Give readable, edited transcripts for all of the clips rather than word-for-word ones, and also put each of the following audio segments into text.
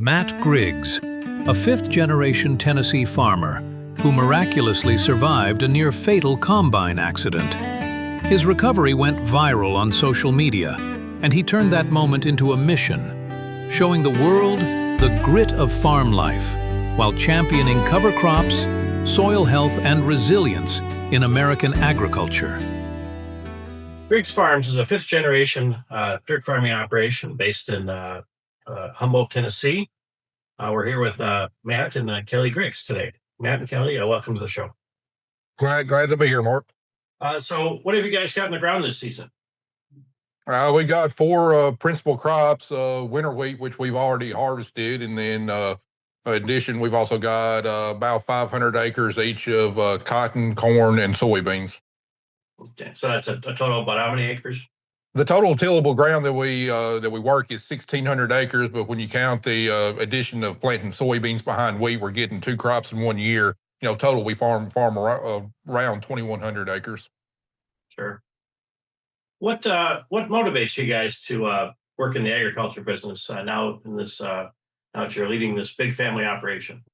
Matt Griggs, a fifth-generation Tennessee farmer who miraculously survived a near-fatal combine accident. His recovery went viral on social media, and he turned that moment into a mission, showing the world the grit of farm life while championing cover crops, soil health, and resilience in American agriculture. Griggs Farms is a fifth-generation pig farming operation based in Humboldt, Tennessee. We're here with Matt and Kelly Griggs today. Matt and Kelly, welcome to the show. Glad to be here, Mark. So what have you guys got in the ground this season? We got four principal crops, winter wheat, which we've already harvested, and then in addition, we've also got about 500 acres each of cotton, corn, and soybeans. Okay, so that's a total of about how many acres? The total tillable ground that we work is 1,600 acres, but when you count the addition of planting soybeans behind wheat, we're getting two crops in 1 year. Total we farm around 2,100 acres. Sure. What motivates you guys to work in the agriculture business now that you're leading this big family operation?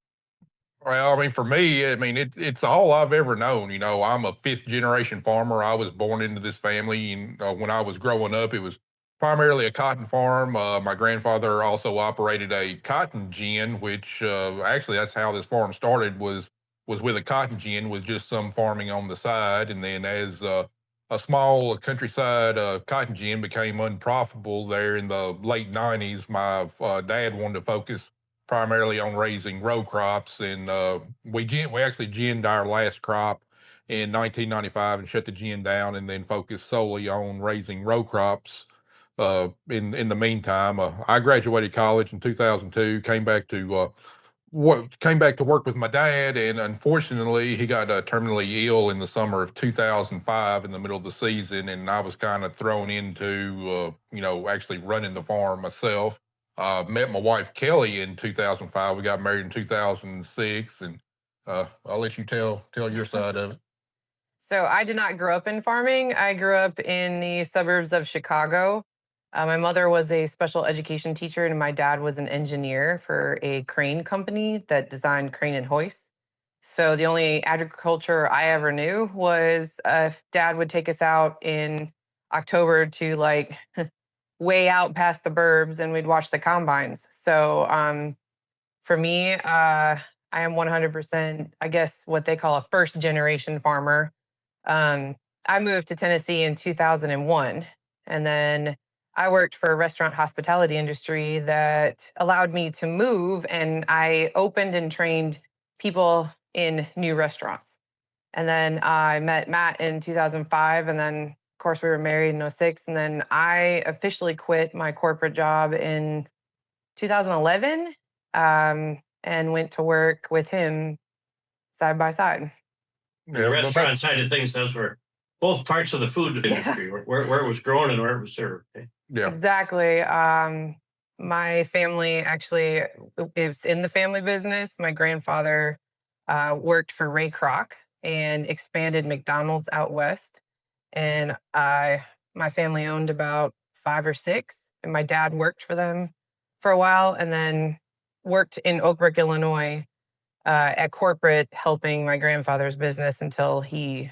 Well, for me, it's all I've ever known. I'm a fifth generation farmer. I was born into this family, and when I was growing up, it was primarily a cotton farm. My grandfather also operated a cotton gin, which actually that's how this farm started. Was with a cotton gin, with just some farming on the side, and then as a small countryside cotton gin became unprofitable there in the late '90s, my dad wanted to focus primarily on raising row crops, and we actually ginned our last crop in 1995 and shut the gin down, and then focused solely on raising row crops. In the meantime, I graduated college in 2002, came back to work with my dad, and unfortunately, he got terminally ill in the summer of 2005 in the middle of the season, and I was kind of thrown into actually running the farm myself. Met my wife Kelly in 2005. We got married in 2006, and I'll let you tell your side of it. So I did not grow up in farming. I grew up in the suburbs of Chicago. My mother was a special education teacher, and my dad was an engineer for a crane company that designed crane and hoists. So the only agriculture I ever knew was if Dad would take us out in October to way out past the burbs, and we'd watch the combines. So for me, I am 100%, I guess, what they call a first generation farmer. I moved to Tennessee in 2001, and then I worked for a restaurant hospitality industry that allowed me to move, and I opened and trained people in new restaurants. And then I met Matt in 2005, and then of course we were married in '06, and then I officially quit my corporate job in 2011 and went to work with him side by side. The restaurant side of things, those were both parts of the food industry, where it was grown and where it was served. Yeah, exactly. My family actually is in the family business. My grandfather worked for Ray Kroc and expanded McDonald's out west. And my family owned about 5 or 6. And my dad worked for them for a while, and then worked in Oak Brook, Illinois at corporate, helping my grandfather's business until he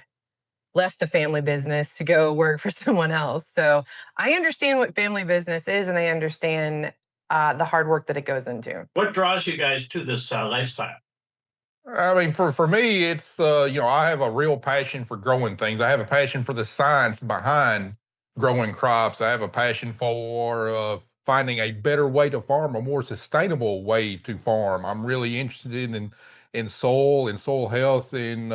left the family business to go work for someone else. So I understand what family business is, and I understand the hard work that it goes into. What draws you guys to this lifestyle? For me, it's I have a real passion for growing things. I have a passion for the science behind growing crops. I have a passion for finding a better way to farm, a more sustainable way to farm. I'm really interested in soil and soil health, and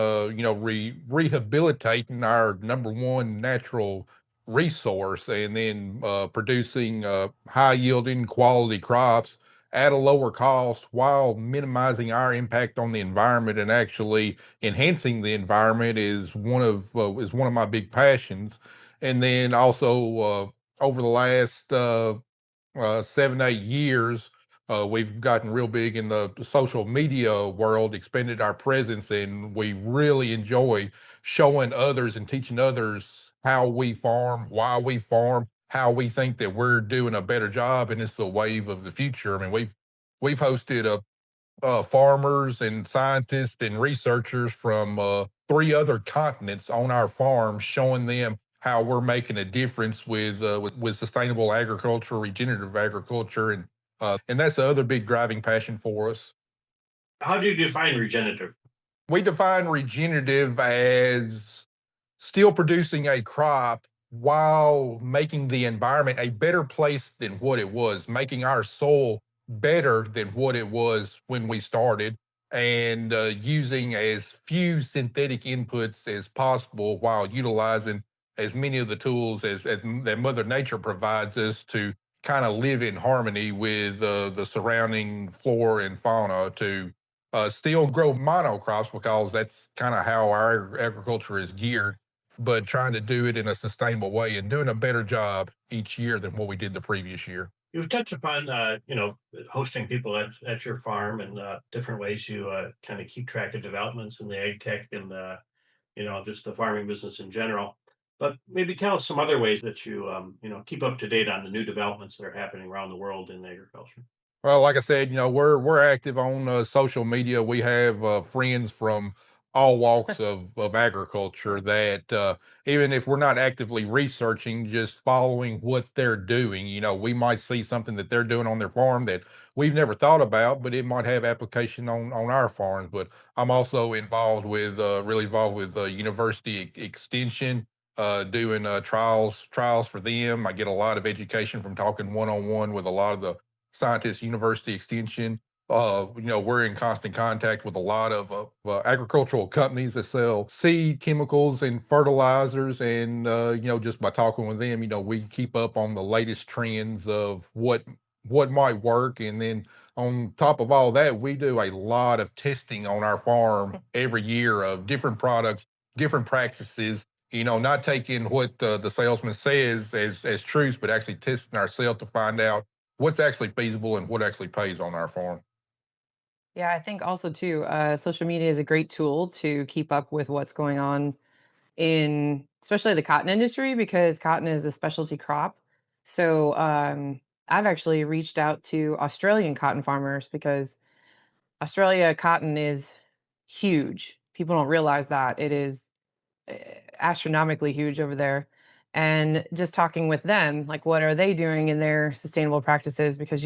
rehabilitating our number one natural resource, and then producing high yielding quality crops at a lower cost while minimizing our impact on the environment and actually enhancing the environment is one of my big passions. And then also over the last 7, 8 years, we've gotten real big in the social media world, expanded our presence, and we really enjoy showing others and teaching others how we farm, why we farm, how we think that we're doing a better job, and it's the wave of the future. We've We've hosted farmers and scientists and researchers from 3 other continents on our farm, showing them how we're making a difference with sustainable agriculture, regenerative agriculture, and that's the other big driving passion for us. How do you define regenerative? We define regenerative as still producing a crop while making the environment a better place than what it was, making our soil better than what it was when we started, and using as few synthetic inputs as possible while utilizing as many of the tools that Mother Nature provides us to kind of live in harmony with the surrounding flora and fauna to still grow monocrops because that's kind of how our agriculture is geared, but trying to do it in a sustainable way and doing a better job each year than what we did the previous year. You've touched upon, hosting people at your farm and different ways you kind of keep track of developments in the ag tech and, just the farming business in general. But maybe tell us some other ways that you, keep up to date on the new developments that are happening around the world in agriculture. Well, like I said, we're active on social media. We have friends from all walks of agriculture that even if we're not actively researching, just following what they're doing, we might see something that they're doing on their farm that we've never thought about, but it might have application on our farms. But I'm also really involved with university extension, doing trials for them. I get a lot of education from talking one on one with a lot of the scientists, university extension. We're in constant contact with a lot of agricultural companies that sell seed, chemicals, and fertilizers. And just by talking with them, we keep up on the latest trends of what might work. And then on top of all that, we do a lot of testing on our farm every year of different products, different practices. Not taking what the salesman says as truth, but actually testing ourselves to find out what's actually feasible and what actually pays on our farm. Yeah, I think also too, social media is a great tool to keep up with what's going on in especially the cotton industry because cotton is a specialty crop. So I've actually reached out to Australian cotton farmers because Australia cotton is huge. People don't realize that it is astronomically huge over there. And just talking with them, like what are they doing in their sustainable practices? Because,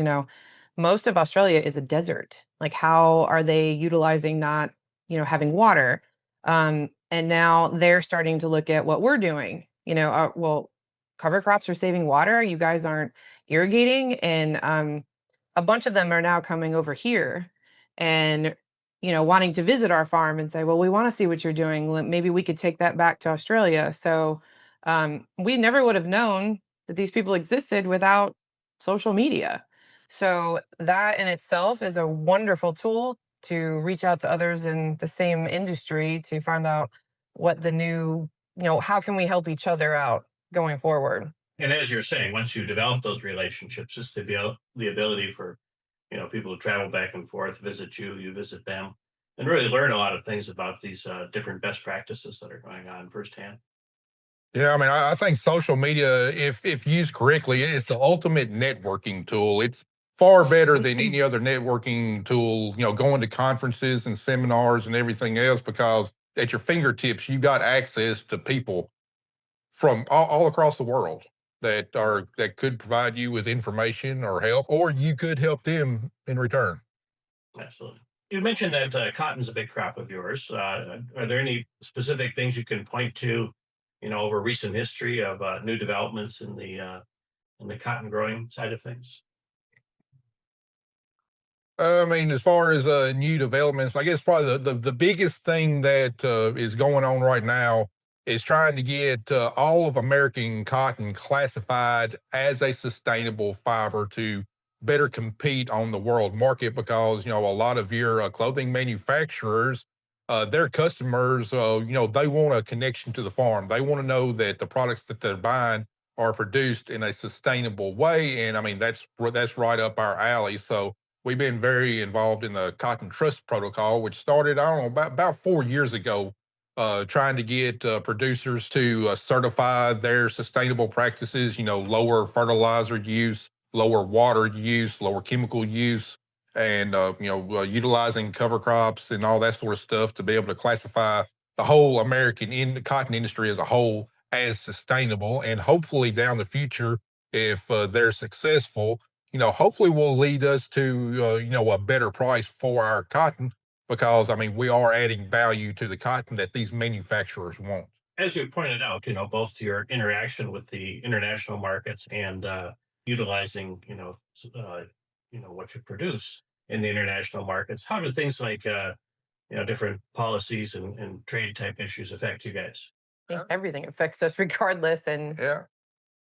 most of Australia is a desert. Like, how are they utilizing not, having water? And now they're starting to look at what we're doing. Well, cover crops are saving water. You guys aren't irrigating. And a bunch of them are now coming over here and wanting to visit our farm and say, well, we want to see what you're doing. Maybe we could take that back to Australia. So we never would have known that these people existed without social media. So that in itself is a wonderful tool to reach out to others in the same industry to find out what the new, how can we help each other out going forward? And as you're saying, once you develop those relationships, just the ability for people to travel back and forth, visit you, you visit them, and really learn a lot of things about these different best practices that are going on firsthand. Yeah, I mean, I think social media, if used correctly, it's the ultimate networking tool. It's far better than any other networking tool. Going to conferences and seminars and everything else because at your fingertips, you got access to people from all across the world that could provide you with information or help, or you could help them in return. Absolutely. You mentioned that cotton's a big crop of yours. Are there any specific things you can point to, over recent history of new developments in the cotton growing side of things? I mean, as far as new developments, I guess probably the biggest thing that is going on right now is trying to get all of American cotton classified as a sustainable fiber to better compete on the world market because, a lot of your clothing manufacturers, their customers, they want a connection to the farm. They want to know that the products that they're buying are produced in a sustainable way. And I mean, that's right up our alley. So, we've been very involved in the Cotton Trust Protocol, which started, I don't know, about 4 years ago, trying to get producers to certify their sustainable practices, lower fertilizer use, lower water use, lower chemical use. and utilizing cover crops and all that sort of stuff to be able to classify the whole American cotton industry as a whole as sustainable. And hopefully down the future, if they're successful, hopefully will lead us to a better price for our cotton, because I mean we are adding value to the cotton that these manufacturers want. As you pointed out, both your interaction with the international markets and utilizing, what you produce in the international markets. How do things like, different policies and trade type issues affect you guys? I think everything affects us regardless. And Yeah.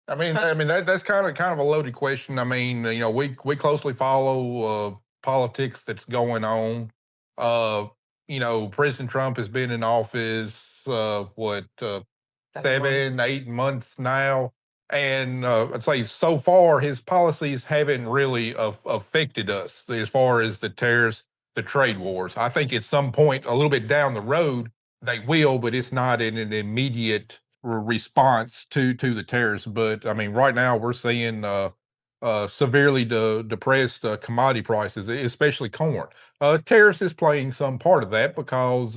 I mean that's kind of a loaded question. I mean, we closely follow politics that's going on. Uh, President Trump has been in office what 7 months. 7, 8 months now, and I'd say so far his policies haven't really affected us as far as the tariffs, the trade wars. I think at some point, a little bit down the road, they will, but it's not in an immediate response to the tariffs. But I mean, right now we're seeing severely depressed commodity prices, especially corn. Tariffs is playing some part of that because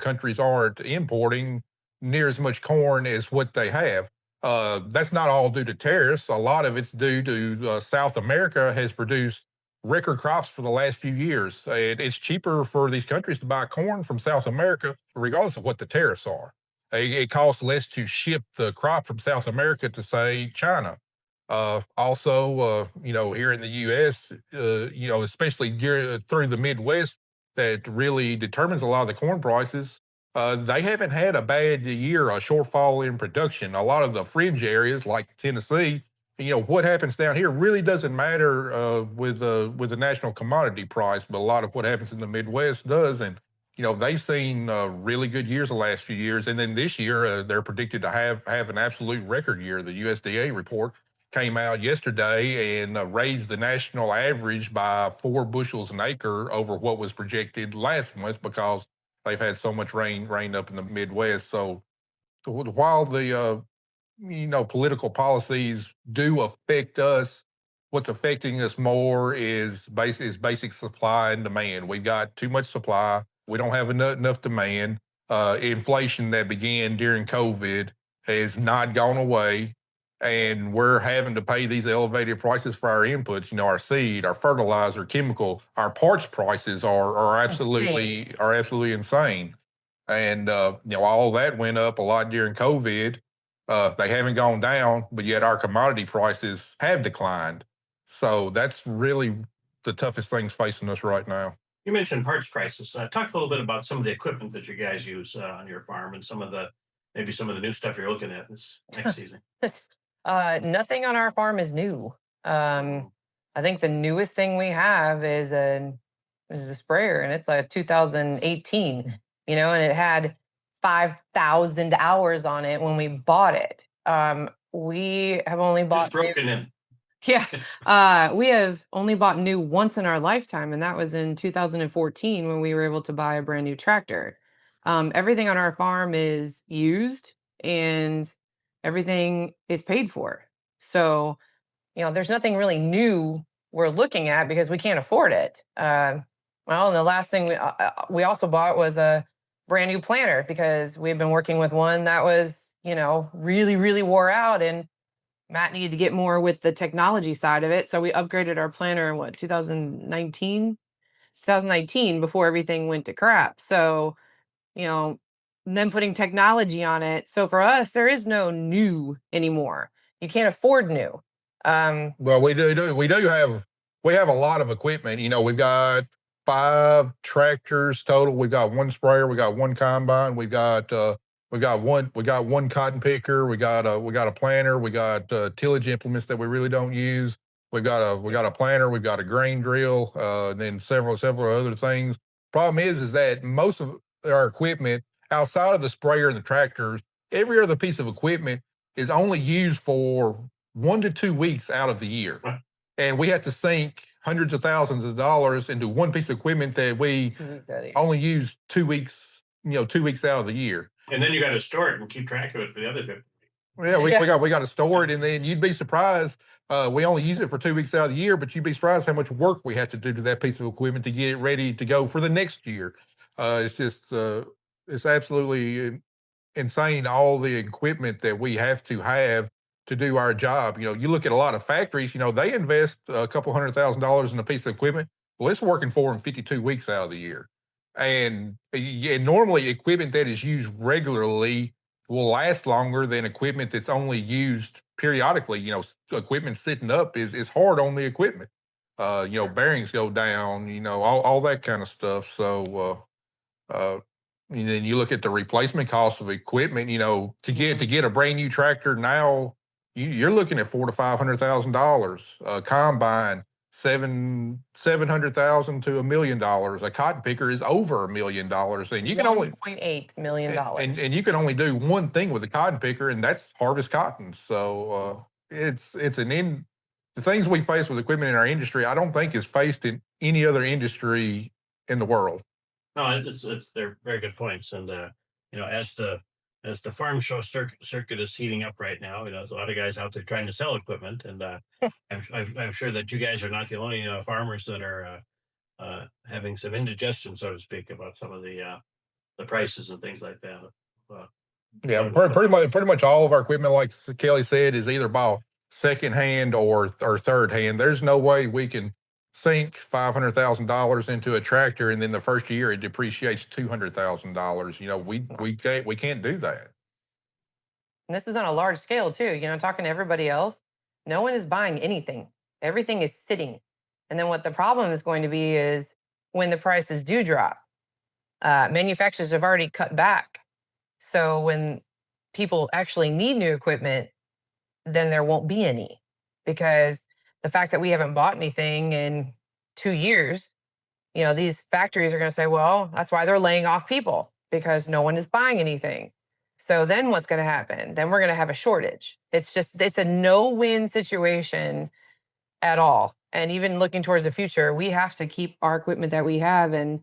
countries aren't importing near as much corn as what they have. That's not all due to tariffs. A lot of it's due to South America has produced record crops for the last few years. And it's cheaper for these countries to buy corn from South America, regardless of what the tariffs are. It costs less to ship the crop from South America to, say, China. Here in the U.S., especially through the Midwest, that really determines a lot of the corn prices. They haven't had a bad year, a shortfall in production. A lot of the fringe areas like Tennessee, what happens down here really doesn't matter with the national commodity price, but a lot of what happens in the Midwest does. And they've seen really good years the last few years, and then this year they're predicted to have an absolute record year. The USDA report came out yesterday and raised the national average by 4 bushels an acre over what was projected last month, because they've had so much rain up in the Midwest. So while the political policies do affect us, what's affecting us more is basic supply and demand. We've got too much supply. We don't have enough demand. Inflation that began during COVID has not gone away, and we're having to pay these elevated prices for our inputs. Our seed, our fertilizer, chemical, our parts prices are absolutely insane. And all that went up a lot during COVID. They haven't gone down, but yet our commodity prices have declined. So that's really the toughest things facing us right now. You mentioned parts prices. Talk a little bit about some of the equipment that you guys use on your farm and maybe some of the new stuff you're looking at this next season. Nothing on our farm is new. I think the newest thing we have is a sprayer, and it's a 2018. And it had 5,000 hours on it when we bought it. We have only bought Just broken in. Yeah. We have only bought new once in our lifetime, and that was in 2014 when we were able to buy a brand new tractor. Everything on our farm is used and everything is paid for. So, there's nothing really new we're looking at because we can't afford it. And the last thing we also bought was a brand new planter because we've been working with one that was, really, really wore out, and Matt needed to get more with the technology side of it. So we upgraded our planter in 2019 before everything went to crap. So, then putting technology on it. So for us, there is no new anymore. You can't afford new. Well, we have a lot of equipment. We've got 5 tractors total. We've got 1 sprayer. We got 1 combine. We got one cotton picker. We got a planter. We got tillage implements that we really don't use. We got a planter. We've got a grain drill. And then several other things. Problem is that most of our equipment, outside of the sprayer and the tractors, every other piece of equipment is only used for 1 to 2 weeks out of the year. Right. And we have to sink hundreds of thousands of dollars into one piece of equipment that we only use 2 weeks, 2 weeks out of the year. And then you got to store it and keep track of it for the other 50. Yeah, we Yeah. we got to store it, and then you'd be surprised. We only use it for 2 weeks out of the year, but you'd be surprised how much work we have to do to that piece of equipment to get it ready to go for the next year. It's just it's absolutely insane all the equipment that we have to do our job. You know, you look at a lot of factories, you know, they invest a couple $100,000 in a piece of equipment. Well, it's working for them 52 weeks out of the year. And normally equipment that is used regularly will last longer than equipment that's only used periodically. You know, equipment sitting up is hard on the equipment. You know, bearings go down, you know, all that kind of stuff. And then you look at the replacement cost of equipment, you know, to get a brand new tractor now, you're looking at $400,000 to $500,000. Combine, 700,000 to $1 million. A cotton picker is over $1 million, and you can only $1.8 million. and you can only do one thing with a cotton picker, and that's harvest cotton. So it's an in the things we face with equipment in our industry, I don't think is faced in any other industry in the world. No, they're very good points, and you know, as the farm show circuit is heating up right now, you know, there's a lot of guys out there trying to sell equipment, and I'm sure that you guys are not the only farmers that are having some indigestion, so to speak, about some of the prices and things like that. Uh, Yeah, pretty much all of our equipment, like Kelly said, is either bought secondhand or third hand. There's no way we can sink $500,000 into a tractor and then the first year it depreciates $200,000. You know, we can't do that. And this is on a large scale too. You know, talking to everybody else, no one is buying anything. Everything is sitting. And then what the problem is going to be is when the prices do drop, manufacturers have already cut back. So when people actually need new equipment, then there won't be any, because the fact that we haven't bought anything in 2 years, you know, these factories are going to say, well, that's why they're laying off people, because no one is buying anything. So then what's going to happen? Then we're going to have a shortage. It's a no-win situation at all. And even looking towards the future, we have to keep our equipment that we have and,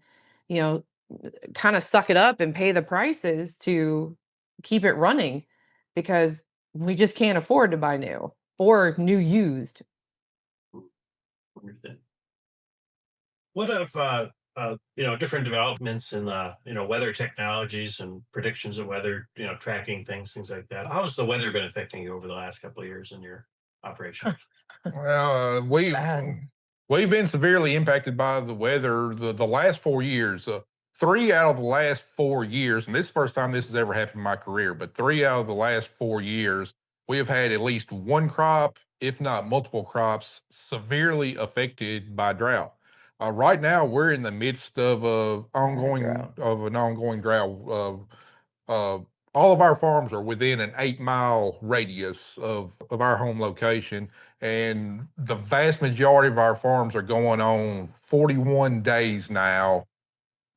you know, kind of suck it up and pay the prices to keep it running, because we just can't afford to buy new or new used. understand. What if you know, different developments in you know, weather technologies and predictions of weather, you know, tracking things like that? How has the weather been affecting you over the last couple of years in your operation? Well, Bad. we've been severely impacted by the weather the last 4 years. 3 out of the last 4 years, and this is the first time this has ever happened in my career, but 3 out of the last 4 years, we have had at least one crop, if not multiple crops, severely affected by drought. Right now, we're in the midst of Drought. an ongoing drought. Uh, all of our farms are within an 8 mile radius of our home location, and the vast majority of our farms are going on 41 days now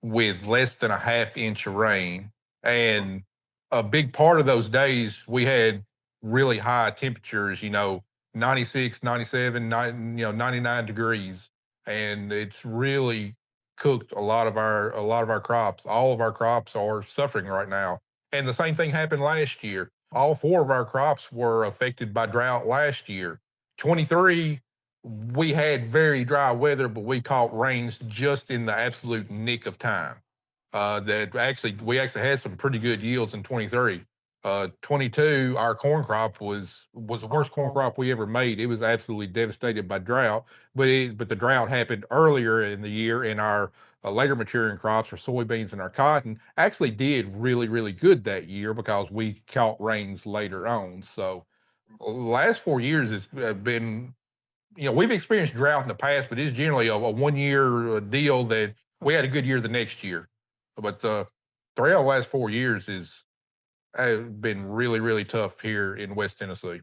with less than a half inch of rain. And a big part of those days, we had really high temperatures, you know, 96, 97, 99 degrees. And it's really cooked a lot of our crops. All of our crops are suffering right now. And the same thing happened last year. All four of our crops were affected by drought last year. 23, we had very dry weather, but we caught rains just in the absolute nick of time. We actually had some pretty good yields in 23. 22, our corn crop was the worst corn crop we ever made. It was absolutely devastated by drought, but the drought happened earlier in the year, and our later maturing crops, our soybeans and our cotton, actually did really good that year because we caught rains later on. So last 4 years has been, you know, we've experienced drought in the past, but it's generally a 1 year deal that we had a good year the next year. But 3 out of the last 4 years is been really tough here in West Tennessee.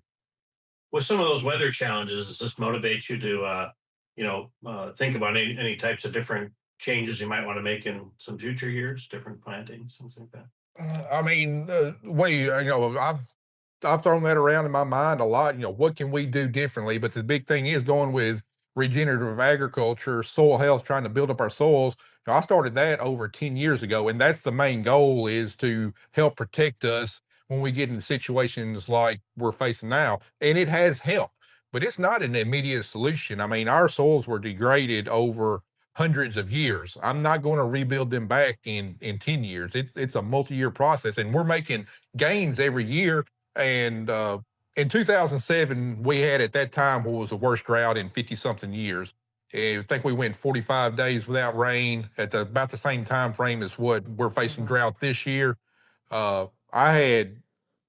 With some of those weather challenges, does this motivate you to you know, think about any types of different changes you might want to make in some future years, different plantings, things like that? I mean, I've thrown that around in my mind a lot. You know, what can we do differently? But the big thing is going with regenerative agriculture, soil health, trying to build up our soils. I started that over 10 years ago, and that's the main goal, is to help protect us when we get in situations like we're facing now. And it has helped, but it's not an immediate solution. I mean, our soils were degraded over hundreds of years. I'm not going to rebuild them back in 10 years. It's a multi-year process, and we're making gains every year. And in 2007, we had at that time what was the worst drought in 50 something years. I think we went 45 days without rain at about the same time frame as what we're facing drought this year. I had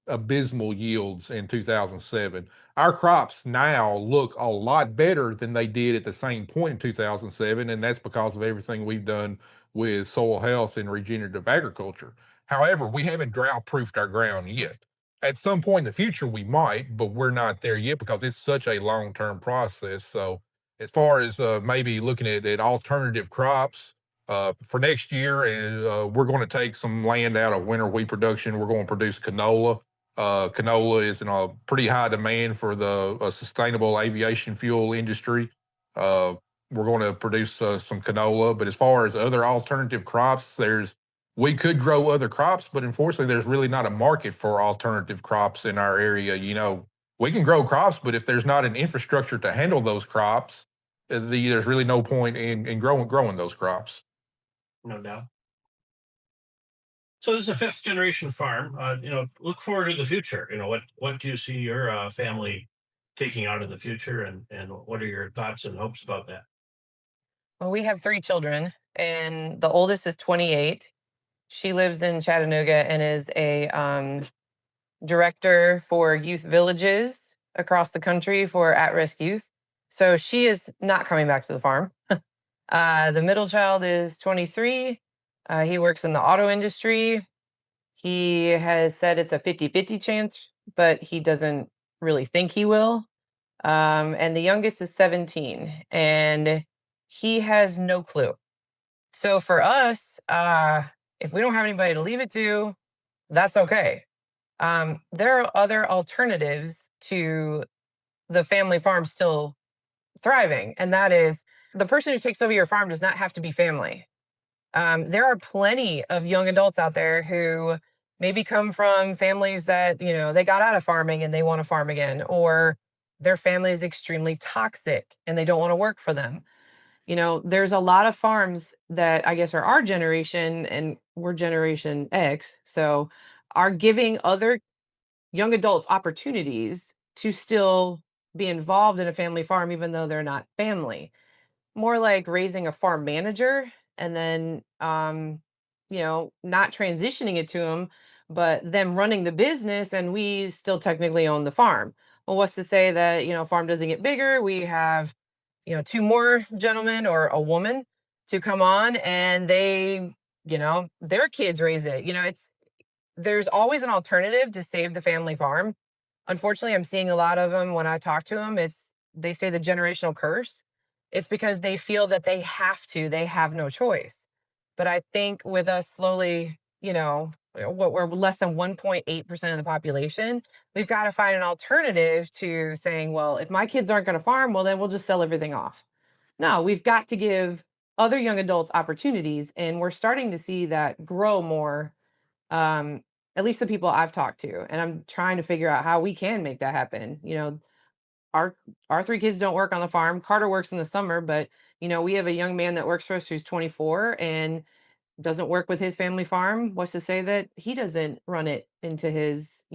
abysmal yields in 2007. Our crops now look a lot better than they did at the same point in 2007, and that's because of everything we've done with soil health and regenerative agriculture. However, we haven't drought proofed our ground yet. At some point in the future, we might, but we're not there yet because it's such a long term process. So, as far as maybe looking at alternative crops, for next year, and we're going to take some land out of winter wheat production. We're going to produce canola. Canola is in a pretty high demand for the sustainable aviation fuel industry. We're going to produce some canola, but as far as other alternative crops, we could grow other crops, but unfortunately, there's really not a market for alternative crops in our area. We can grow crops, but if there's not an infrastructure to handle those crops, there's really no point in growing those crops. No doubt. So this is a fifth generation farm. Look forward to the future. What do you see your family taking out in the future, and what are your thoughts and hopes about that? Well, we have 3 children, and the oldest is 28. She lives in Chattanooga and is a director for youth villages across the country for at-risk youth. So she is not coming back to the farm. The middle child is 23. He works in the auto industry. He has said it's a 50-50 chance, but he doesn't really think he will. And the youngest is 17, and he has no clue. So for us, if we don't have anybody to leave it to, that's okay. There are other alternatives to the family farm still thriving, and that is the person who takes over your farm does not have to be family. There are plenty of young adults out there who maybe come from families that, they got out of farming and they want to farm again, or their family is extremely toxic and they don't want to work for them. There's a lot of farms that I guess are our generation, and we're Generation X, so are giving other young adults opportunities to still be involved in a family farm, even though they're not family. More like raising a farm manager and then, not transitioning it to them, but them running the business, and we still technically own the farm. Well, what's to say that, farm doesn't get bigger? We have, 2 more gentlemen or a woman to come on, and they, their kids raise it. There's always an alternative to save the family farm. Unfortunately, I'm seeing a lot of them when I talk to them. They say the generational curse. It's because they feel that they have no choice. But I think with us slowly, what we're less than 1.8% of the population, we've got to find an alternative to saying, well, if my kids aren't going to farm, well, then we'll just sell everything off. No, we've got to give other young adults opportunities, and we're starting to see that grow more. At least the people I've talked to, and I'm trying to figure out how we can make that happen. Our 3 kids don't work on the farm. Carter works in the summer, but we have a young man that works for us who's 24 and doesn't work with his family farm. What's to say that he doesn't run it into his,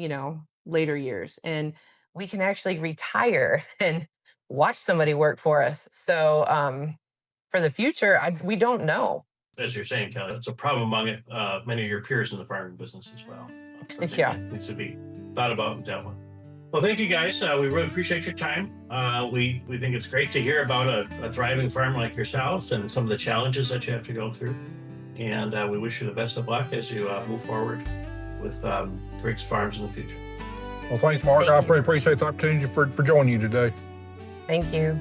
later years, and we can actually retire and watch somebody work for us. So for the future, we don't know. As you're saying, Kelly, it's a problem among many of your peers in the farming business as well. Yeah. It needs to be thought about and dealt with. Well, thank you guys. We really appreciate your time. We think it's great to hear about a thriving farm like yourselves and some of the challenges that you have to go through. And we wish you the best of luck as you move forward with Griggs Farms in the future. Well, thanks, Mark. I appreciate the opportunity for joining you today. Thank you.